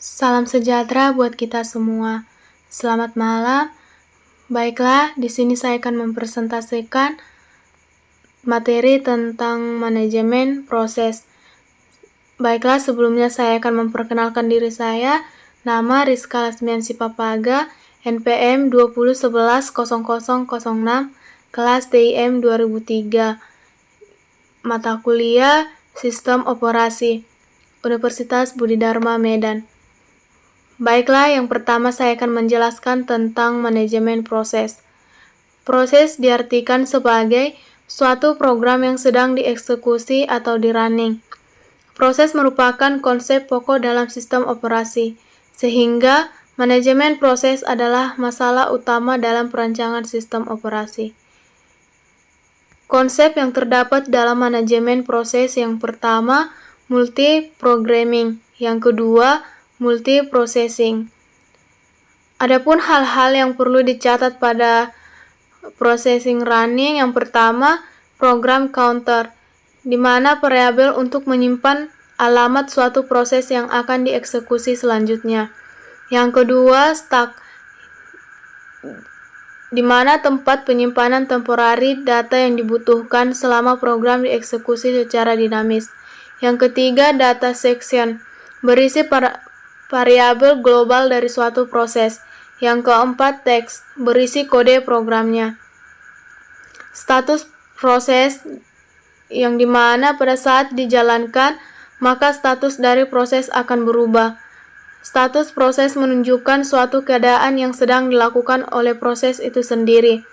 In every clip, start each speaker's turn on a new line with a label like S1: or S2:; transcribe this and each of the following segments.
S1: Salam sejahtera buat kita semua. Selamat malam. Baiklah, di sini saya akan mempresentasikan materi tentang manajemen proses. Baiklah, sebelumnya saya akan memperkenalkan diri saya. Nama Rizka Lasmiansi Papaga, NPM 20110006, kelas TIM 2003. Mata kuliah Sistem Operasi, Universitas Budi Dharma Medan. Baiklah, yang pertama saya akan menjelaskan tentang manajemen proses. Proses diartikan sebagai suatu program yang sedang dieksekusi atau di-running. Proses merupakan konsep pokok dalam sistem operasi, sehingga manajemen proses adalah masalah utama dalam perancangan sistem operasi. Konsep yang terdapat dalam manajemen proses yang pertama, multi-programming, yang kedua, multi-processing. Adapun hal-hal yang perlu dicatat pada processing running, yang pertama, program counter, di mana variabel untuk menyimpan alamat suatu proses yang akan dieksekusi selanjutnya. Yang kedua, stack, di mana tempat penyimpanan temporari data yang dibutuhkan selama program dieksekusi secara dinamis. Yang ketiga, data section, berisi variabel global dari suatu proses. Yang keempat, teks, berisi kode programnya. Status proses, yang dimana pada saat dijalankan, maka status dari proses akan berubah. Status proses menunjukkan suatu keadaan yang sedang dilakukan oleh proses itu sendiri.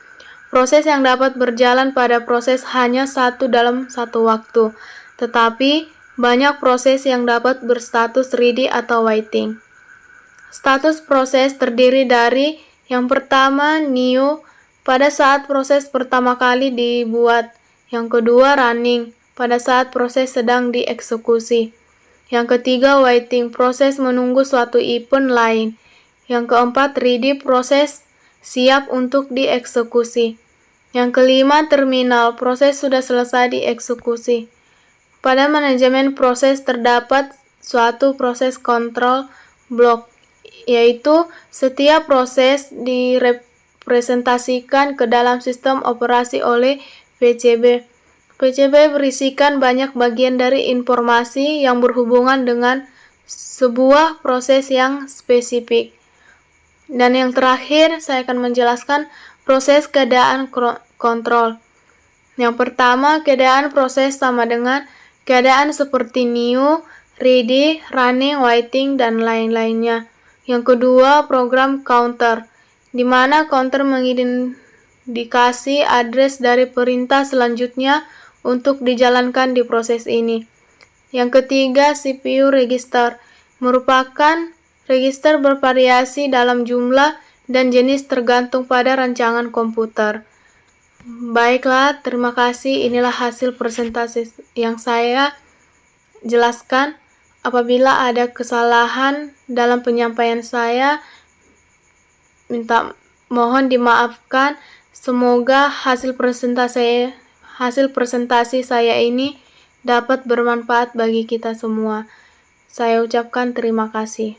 S1: Proses yang dapat berjalan pada proses hanya satu dalam satu waktu, tetapi banyak proses yang dapat berstatus ready atau waiting. Status proses terdiri dari yang pertama, new, pada saat proses pertama kali dibuat. Yang kedua, running, pada saat proses sedang dieksekusi. Yang ketiga, waiting, proses menunggu suatu event lain. Yang keempat, ready, proses siap untuk dieksekusi. Yang kelima, terminal, proses sudah selesai dieksekusi. Pada manajemen proses terdapat suatu proses control block, yaitu setiap proses direpresentasikan ke dalam sistem operasi oleh PCB. PCB berisikan banyak bagian dari informasi yang berhubungan dengan sebuah proses yang spesifik. Dan yang terakhir, saya akan menjelaskan proses keadaan kontrol. Yang pertama, keadaan proses sama dengan keadaan seperti new, ready, running, waiting, dan lain-lainnya. Yang kedua, program counter, di mana counter mengindikasi address dari perintah selanjutnya untuk dijalankan di proses ini. Yang ketiga, CPU register, merupakan register bervariasi dalam jumlah dan jenis tergantung pada rancangan komputer. Baiklah, terima kasih. Inilah hasil presentasi yang saya jelaskan. Apabila ada kesalahan dalam penyampaian saya, mohon dimaafkan. Semoga hasil presentasi saya ini dapat bermanfaat bagi kita semua. Saya ucapkan terima kasih.